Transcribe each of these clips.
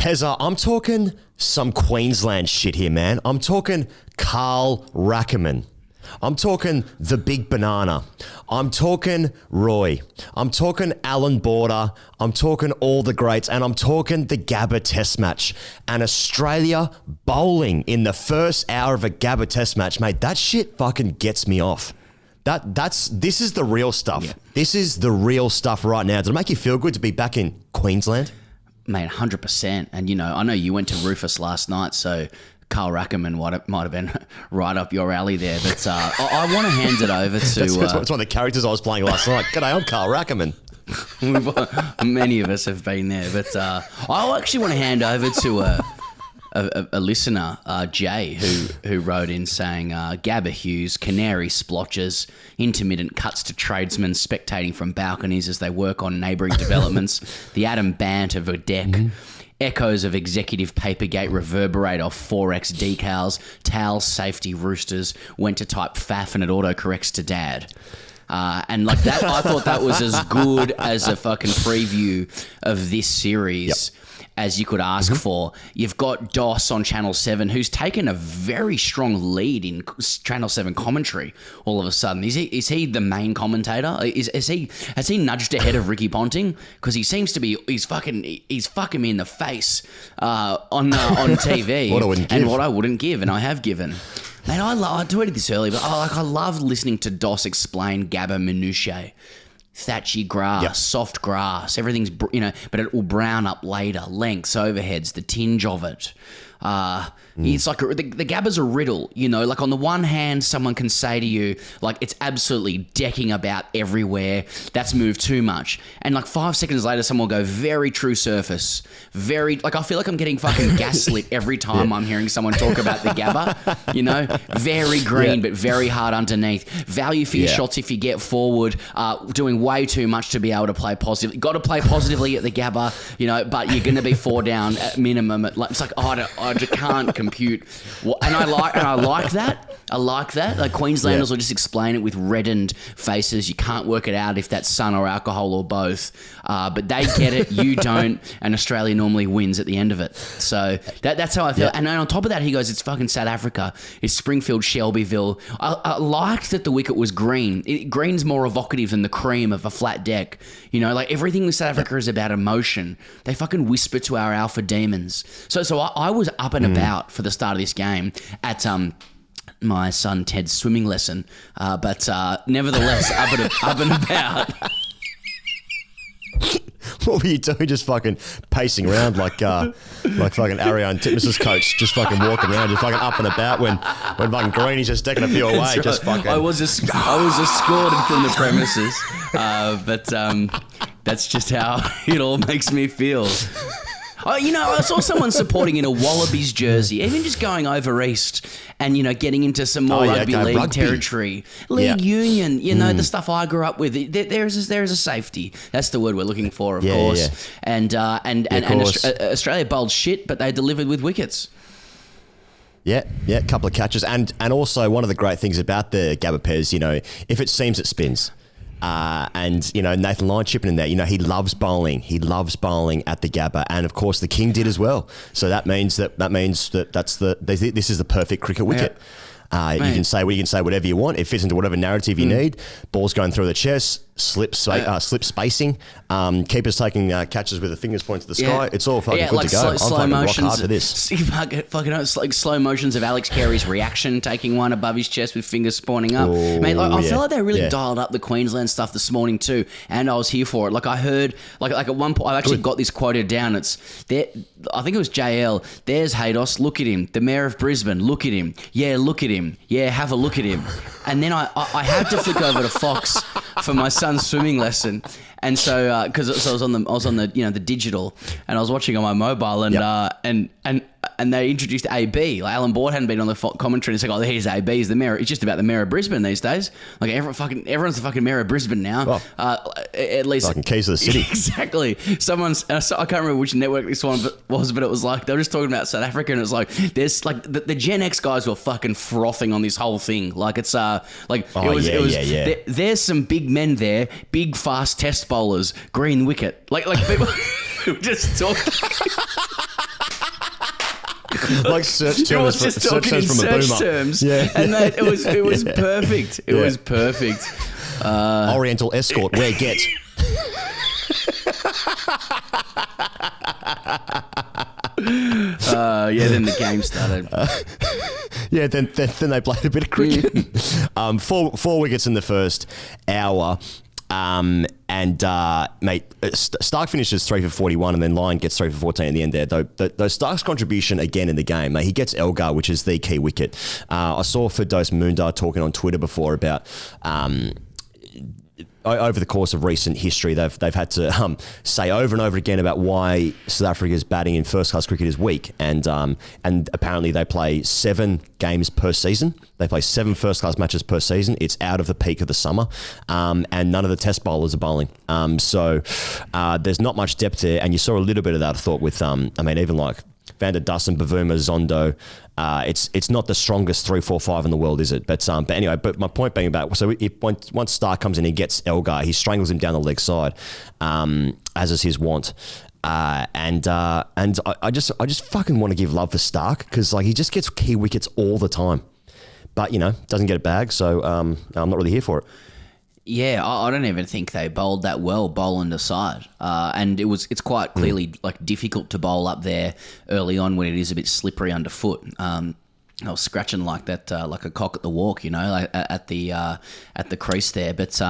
Pezza, I'm talking some Queensland shit here, man. I'm talking Carl Rackerman. I'm talking the big banana. I'm talking Roy. I'm talking Alan Border. I'm talking all the greats. And I'm talking the Gabba test match. And Australia bowling in the first hour of a Gabba test match. Mate, that shit fucking gets me off. This is the real stuff. Yeah. This is the real stuff right now. Does it make you feel good to be back in Queensland? Mate, 100%. And, I know you went to Rufus last night, so Carl Rackerman might have been right up your alley there. But I want to hand it over to... That's one of the characters I was playing last night. G'day, I'm Carl Rackerman. Many of us have been there. But I actually want to hand over to a listener, Jay, who wrote in saying, Gabba Hughes, canary splotches, intermittent cuts to tradesmen spectating from balconies as they work on neighbouring developments, the Adam Bant of a deck... Echoes of executive papergate reverberate off 4X decals. Towels, safety, roosters. Went to type faff and it autocorrects to dad. And like that, I thought that was as good as a fucking preview of this series as you could ask for. You've got Doss on Channel 7, who's taken a very strong lead in Channel 7 commentary all of a sudden. Is he the main commentator? Has he nudged ahead of Ricky Ponting? Because he seems to be, he's fucking me in the face on TV. What I wouldn't give, and I have given. Mate, I tweeted this earlier, but I love listening to Doss explain Gabba minutiae. Thatchy grass, soft grass, everything's, but it will brown up later. Lengths, overheads, the tinge of it. It's like the Gabba's a riddle, like on the one hand, someone can say to you, like, it's absolutely decking about everywhere. That's moved too much. And like 5 seconds later, someone will go very true surface. I feel like I'm getting fucking gaslit every time I'm hearing someone talk about the Gabba, very green, but very hard underneath. Value for your shots if you get forward, doing way too much to be able to play positively. Got to play positively at the Gabba, but you're going to be 4 down at minimum. It's like, I just can't compute. And I like that. I like that. Like Queenslanders will just explain it with reddened faces. You can't work it out if that's sun or alcohol or both. But they get it. You don't. And Australia normally wins at the end of it. So that's how I feel. And then on top of that, he goes, it's fucking South Africa. It's Springfield, Shelbyville. I liked that the wicket was green. Green's more evocative than the cream of a flat deck. Like everything with South Africa is about emotion. They fucking whisper to our alpha demons. So I was up and about for the start of this game at my son Ted's swimming lesson, but nevertheless up and about. What were you doing? Just fucking pacing around like fucking Ariane Titmus's coach, just fucking walking around, just fucking up and about when fucking Greeny's just decking a few away, right. Just fucking. I was escorted from the premises, but that's just how it all makes me feel. I saw someone supporting in a Wallabies jersey, even just going over east and, getting into some more rugby league territory. League union, the stuff I grew up with. There's a safety. That's the word we're looking for, of course. Yeah. And Australia bowled shit, but they delivered with wickets. Yeah, a couple of catches. And also one of the great things about the Gabba Pez, if it seams, it spins. And Nathan Lyon chipping in there. He loves bowling. He loves bowling at the Gabba, and of course the King did as well. So that means that this is the perfect cricket wicket. You can say whatever you want. It fits into whatever narrative you need. Ball's going through the chest, slip spacing. Keepers taking catches with the fingers pointing to the sky. It's all fucking good to go. Slow I'm motions. fucking rock hard for this. It's like slow motions of Alex Carey's reaction, taking one above his chest with fingers pointing up. I feel like they really dialed up the Queensland stuff this morning too, and I was here for it. Like I heard, like at one point, I actually got this quoted down. It's there. I think it was JL. There's Haydos. Look at him. The Mayor of Brisbane. Look at him. Yeah, look at him. Yeah, have a look at him. And then I had to flick over to Fox for my son's swimming lesson, and so because I was on the the digital, and I was watching on my mobile, and they introduced AB. Like Alan Board hadn't been on the commentary, and it's like, oh, here's AB, he's the mayor. It's just about the Mayor of Brisbane these days. Like everyone's the fucking Mayor of Brisbane now. At least fucking keys to the city. Exactly. I can't remember which network this one was, but it was like they were just talking about South Africa, and it was like there's like the Gen X guys were fucking frothing on this whole thing. Like it's there's some big men there, big fast test bowlers, green wicket. Like people who just talk. like search terms. It was just talking in search terms. Yeah. And it was perfect. It was perfect. Oriental escort, where get? Then the game started. Then they played a bit of cricket. Four wickets in the first hour. Stark finishes 3 for 41 and then Lyon gets 3 for 14 at the end there. Though Stark's contribution again in the game, he gets Elgar, which is the key wicket. I saw Firdaus Mundar talking on Twitter before about over the course of recent history, they've had to say over and over again about why South Africa's batting in first class cricket is weak, and apparently they play 7 games per season. They play 7 first class matches per season. It's out of the peak of the summer, and none of the test bowlers are bowling. So there's not much depth there, and you saw a little bit of that. I thought with even like Van der Dussen, Bavuma, Zondo. It's not the strongest 3-4-5 in the world, is it? But anyway, but my point being about, so once Stark comes in, he gets Elgar, he strangles him down the leg side, as is his wont. And I just fucking want to give love for Stark, because like he just gets key wickets all the time, but doesn't get a bag. So I'm not really here for it. Yeah, I don't even think they bowled that well, Boland aside. And it's quite clearly like difficult to bowl up there early on when it is a bit slippery underfoot. I was scratching like that, like a cock at the walk, like at the crease there. But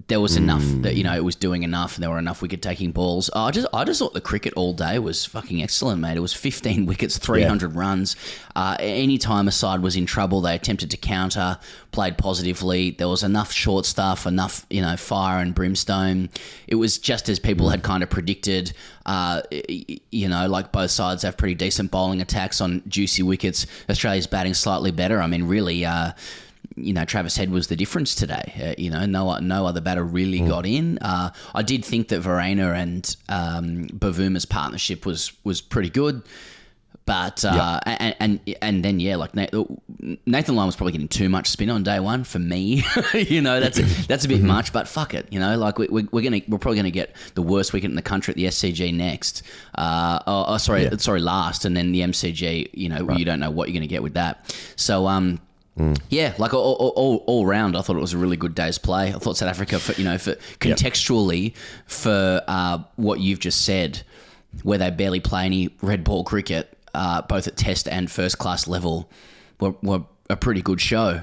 there was enough that it was doing enough, and there were enough wicket-taking balls. I just thought the cricket all day was fucking excellent, mate. It was 15 wickets, 300 runs. Any time a side was in trouble, they attempted to counter, played positively. There was enough short stuff, enough fire and brimstone. It was just as people had kind of predicted. Like both sides have pretty decent bowling attacks on juicy wickets. Australia's batting slightly better. I mean, really. Travis Head was the difference today. No other batter really got in. I did think that Verena and Bavuma's partnership was pretty good, but and then Nathan Lyon was probably getting too much spin on day one for me. That's a bit much, but fuck it. We're probably gonna get the worst wicket in the country at the SCG next. Last, and then the MCG. You don't know what you're gonna get with that. So. Yeah, like all round, I thought it was a really good day's play. I thought South Africa, for contextually, for what you've just said, where they barely play any red ball cricket, both at Test and first class level, were a pretty good show.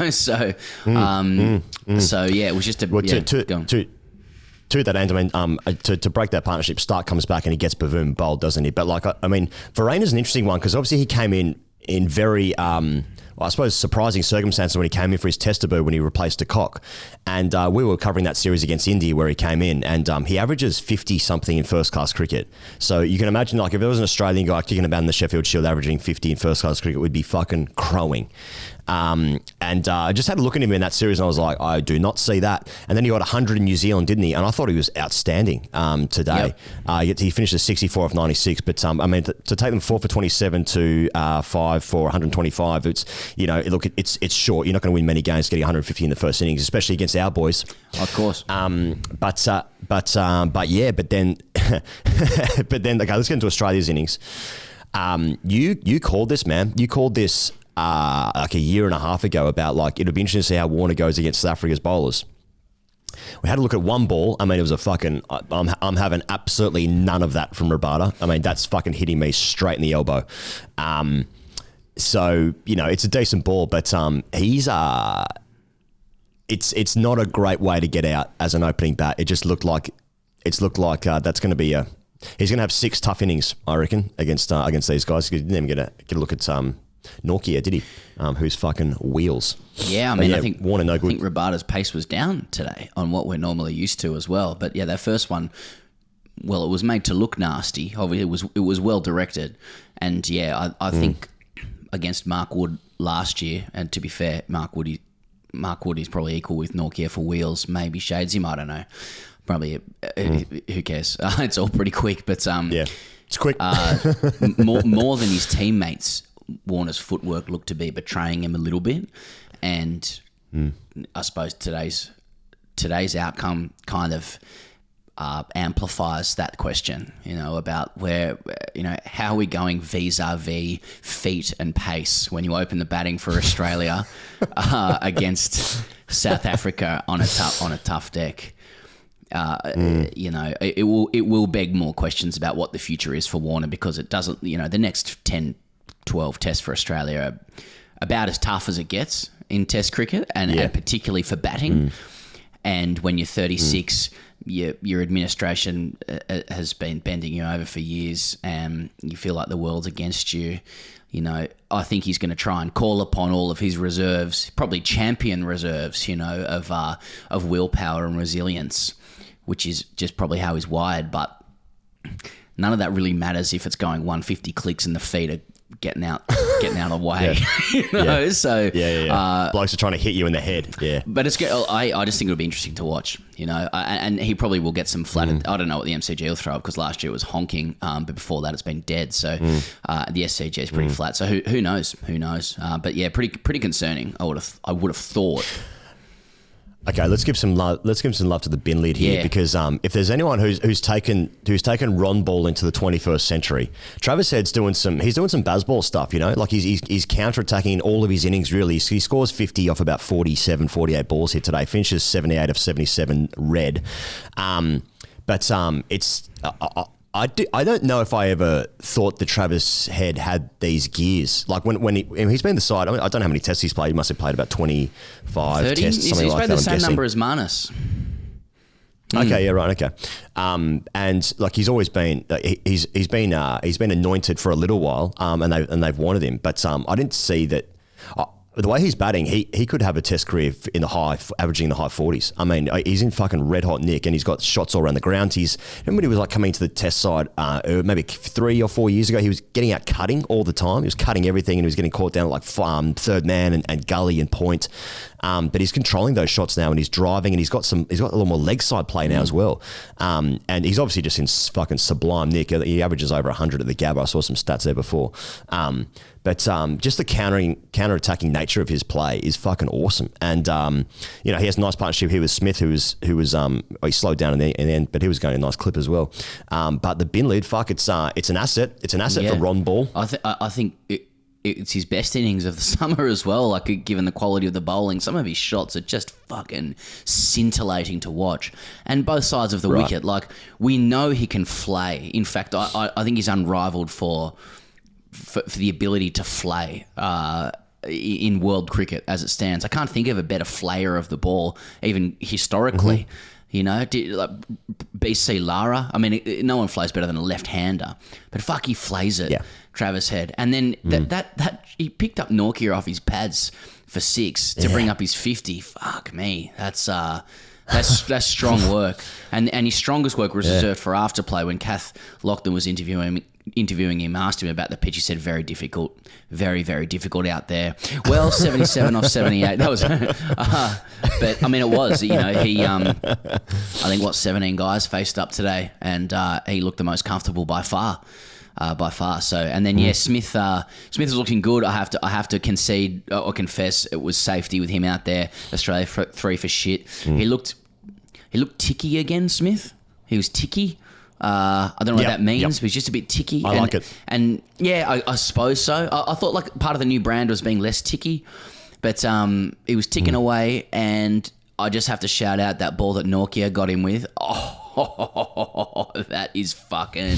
So yeah, it was just to that end, to break that partnership, Stark comes back and he gets Bavuma bowled, doesn't he? But Verena's an interesting one, because obviously he came in very I suppose surprising circumstances when he came in for his test debut when he replaced de Kock. And we were covering that series against India where he came in, and he averages 50-something in first-class cricket. So you can imagine, like, if there was an Australian guy kicking about in the Sheffield Shield averaging 50 in first-class cricket, we'd be fucking crowing. I just had a look at him in that series and I was like, I do not see that. And then he got 100 in New Zealand, didn't he? And I thought he was outstanding today. Yep. He finished at 64 of 96, but to take them 4 for 27 to 5 for 125, it's it's short. You're not going to win many games getting 150 in the first innings, especially against our boys. Of course. But then okay, let's get into Australia's innings. You called this, man. You called this like a year and a half ago about like it'll be interesting to see how Warner goes against South Africa's bowlers. We had a look at one ball. It was a fucking. I'm having absolutely none of that from Rabada. That's fucking hitting me straight in the elbow. So it's a decent ball, but he's it's not a great way to get out as an opening bat. It just looked like that's going to be he's going to have 6 tough innings, I reckon, against these guys. He didn't even get a look at Norkia, did he? Who's fucking wheels. Yeah, I think Warner no good. I think Rabada's pace was down today on what we're normally used to as well. But yeah, that first one, well, it was made to look nasty. Obviously, it was well directed, and yeah, I think against Mark Wood last year, and to be fair, Mark Wood is probably equal with Norkia for wheels. Maybe shades him. I don't know. Probably. Who cares? It's all pretty quick, but yeah, it's quick. more than his teammates. Warner's footwork looked to be betraying him a little bit, and I suppose today's outcome kind of amplifies that question, about where, how are we going vis-a-vis feet and pace when you open the batting for Australia against South Africa on a tough deck. It will beg more questions about what the future is for Warner, because it doesn't, the next 10, 12 tests for Australia are about as tough as it gets in test cricket, and particularly for batting. And when you're 36, your administration has been bending you over for years, and you feel like the world's against you. I think he's going to try and call upon all of his reserves, probably champion reserves, of willpower and resilience, which is just probably how he's wired. But none of that really matters if it's going 150 clicks and the feet are getting out of the way. So blokes are trying to hit you in the head. But it's good. I just think it'll be interesting to watch, and he probably will get some flat. I don't know what the MCG will throw up, because last year it was honking, but before that it's been dead. So the SCG is pretty flat. So who knows? But yeah, pretty concerning. I would have thought. Okay, let's give some love to the bin lid here, because if there's anyone who's taken RonBall into the 21st century, Travis Head's doing some baseball stuff, like he's counter-attacking in all of his innings, really. He scores 50 off about 47, 48 balls here today, finishes 78 of 77 red. It's I don't know if I ever thought that Travis Head had these gears. Like when he's been the side. I don't know how many tests he's played. He must have played about 25 30? tests, something like that. He's played the same number as Manus. Okay, yeah, right, okay. And like he's always been, he's been anointed for a little while, and they've wanted him. But I didn't see that. The way he's batting, he could have a test career averaging in the high 40s. I mean, he's in fucking red hot nick, and he's got shots all around the ground. Remember when he was like coming to the test side maybe 3 or 4 years ago, he was getting out cutting all the time. He was cutting everything, and he was getting caught down at like third man and gully and point. But he's controlling those shots now, and he's driving, and he's got a little more leg side play now as well. And he's obviously just in fucking sublime nick. He averages over 100 at the Gabba. I saw some stats there before. But just the counter-attacking nature of his play is fucking awesome. And he has a nice partnership here with Smith, who was he slowed down in the end, but he was going a nice clip as well. But the bin lid, it's an asset. It's an asset for RonBall. I think it's his best innings of the summer as well. Like, given the quality of the bowling, some of his shots are just fucking scintillating to watch. And both sides of the wicket, like, we know he can flay. In fact, I think he's unrivaled for the ability to flay in world cricket as it stands. I can't think of a better flayer of the ball, even historically. Like BC Lara. I mean, no one flays better than a left-hander, but fuck, he flays it. Yeah. Travis Head, and then that he picked up Norkia off his pads for 6 to bring up his 50. Fuck me, that's strong work. And his strongest work was reserved for afterplay. When Kath Lochner was interviewing him, asked him about the pitch. He said, very difficult, very, very difficult out there. Well, 77 off 78. That was, but I mean, it was, he, I think 17 guys faced up today, and he looked the most comfortable by far. So, and then Smith was looking good. I have to concede or confess it was safety with him out there. Australia 3 for shit. He looked ticky again. Smith. He was ticky. I don't know what that means, but he's just a bit ticky. I like it. And yeah, I suppose so. I thought like part of the new brand was being less ticky, but he was ticking away, and I just have to shout out that ball that Norkia got him with. Oh, that is fucking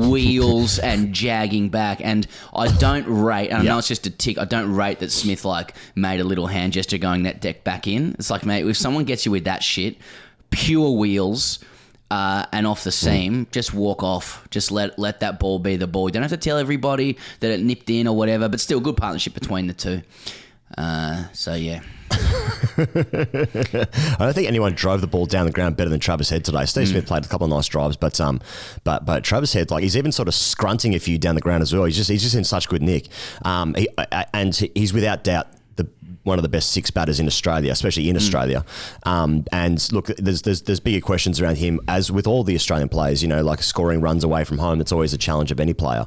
wheels and jagging back. And I don't rate, and I know it's just a tick, I don't rate that Smith like made a little hand gesture going that deck back in. It's like, mate, if someone gets you with that shit, pure wheels, and off the seam, just walk off. Just let that ball be the ball. You don't have to tell everybody that it nipped in or whatever, but still good partnership between the two. So yeah. I don't think anyone drove the ball down the ground better than Travis Head today. Steve Smith played a couple of nice drives, but Travis Head, like, he's even sort of scrunting a few down the ground as well. He's just in such good nick, he's without doubt one of the best 6 batters in Australia, especially in Australia. And look, there's bigger questions around him, as with all the Australian players, like scoring runs away from home. It's always a challenge of any player.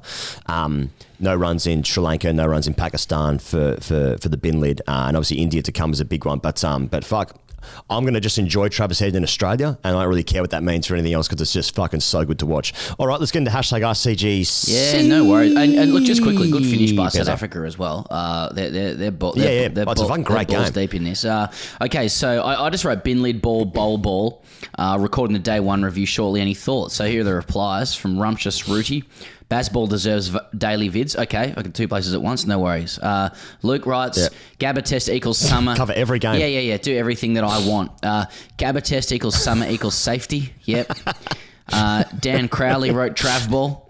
No runs in Sri Lanka, no runs in Pakistan for the bin lid, and obviously India to come is a big one. But fuck, I'm going to just enjoy Travis Head in Australia, and I don't really care what that means for anything else because it's just fucking so good to watch. All right, let's get into hashtag RCGC. Yeah, no worries. And look, just quickly, good finish by South Africa as well. They're it's a fun, great game. Balls deep in this. Okay, so I just wrote bin lid ball, bowl, recording the day one review shortly. Any thoughts? So here are the replies from Rumptious Rooty. Bazball deserves daily vids. Okay, I can 2 places at once. No worries. Luke writes, Gabba test equals summer. Cover every game. Yeah. Do everything that I want. Gabba test equals summer equals safety. Yep. Dan Crowley wrote Travball.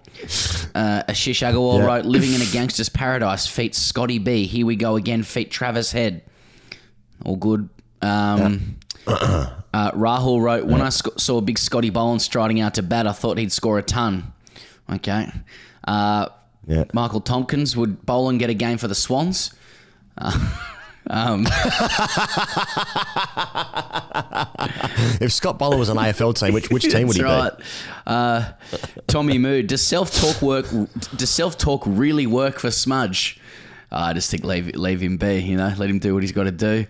Ashish Agarwal wrote, living in a gangster's paradise. Feat Scotty B. Here we go again. Feat Travis Head. All good. Rahul wrote, when I saw big Scotty Boland striding out to bat, I thought he'd score a ton. Okay. Michael Tompkins, would Boland get a game for the Swans? If Scott Boland was an AFL team, which team would he be? Tommy Mood, does self-talk really work for Smudge? I just think leave him be, let him do what he's got to do.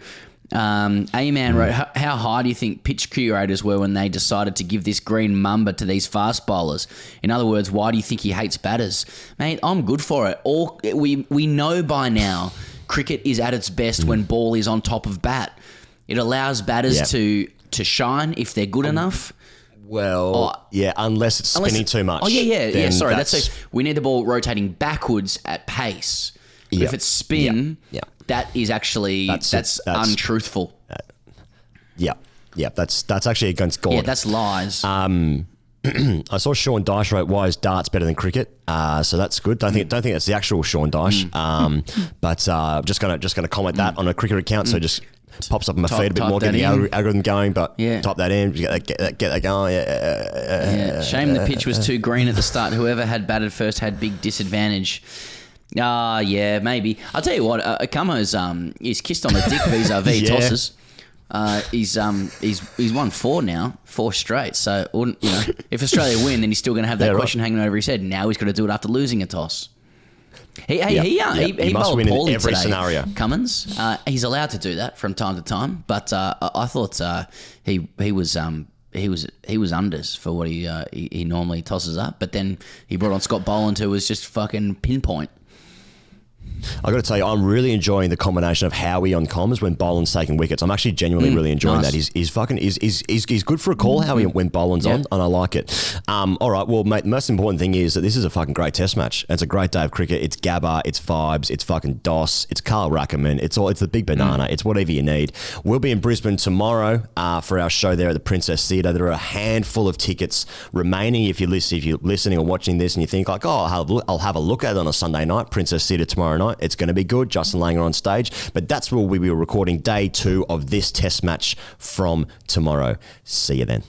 A-Man wrote, how high do you think pitch curators were when they decided to give this green mamba to these fast bowlers? In other words, why do you think he hates batters? Mate, I'm good for it. We know by now cricket is at its best when ball is on top of bat. It allows batters to shine if they're good enough. Well, unless it's spinning too much. Oh, yeah. Sorry, we need the ball rotating backwards at pace. But if it's spin... That is actually that's untruthful. That's actually against God. Yeah, that's lies. I saw Sean Dyche wrote, "Why is darts better than cricket?" So that's good. Don't think that's the actual Sean Dyche. But just gonna comment that on a cricket account. So just pops up on my feed a bit more, get the algorithm going. But type that in, get that going. Shame the pitch was too green at the start. Whoever had batted first had big disadvantage. Maybe. I'll tell you what, Akamo's he's kissed on the dick vis-a-vis tosses. He's won 4 straight. So if Australia win, then he's still going to have that question hanging over his head. Now he's got to do it after losing a toss. He must win in every today, scenario. Cummins, he's allowed to do that from time to time, but I thought he was unders for what he normally tosses up. But then he brought on Scott Boland, who was just fucking pinpoint. I got to tell you, I'm really enjoying the combination of Howie on comms when Boland's taking wickets. I'm actually genuinely really enjoying that. He's good for a call, Howie, when Boland's on, and I like it. All right, well, mate, the most important thing is that this is a fucking great test match. It's a great day of cricket. It's Gabba, it's vibes, it's fucking DOS, it's Carl Rackerman, it's the big banana, it's whatever you need. We'll be in Brisbane tomorrow for our show there at the Princess Theatre. There are a handful of tickets remaining. If you're listening or watching this and you think like, I'll have a look at it on a Sunday night, Princess Theatre tomorrow night. It's going to be good. Justin Langer on stage. But that's where we will be recording day 2 of this test match from tomorrow. See you then.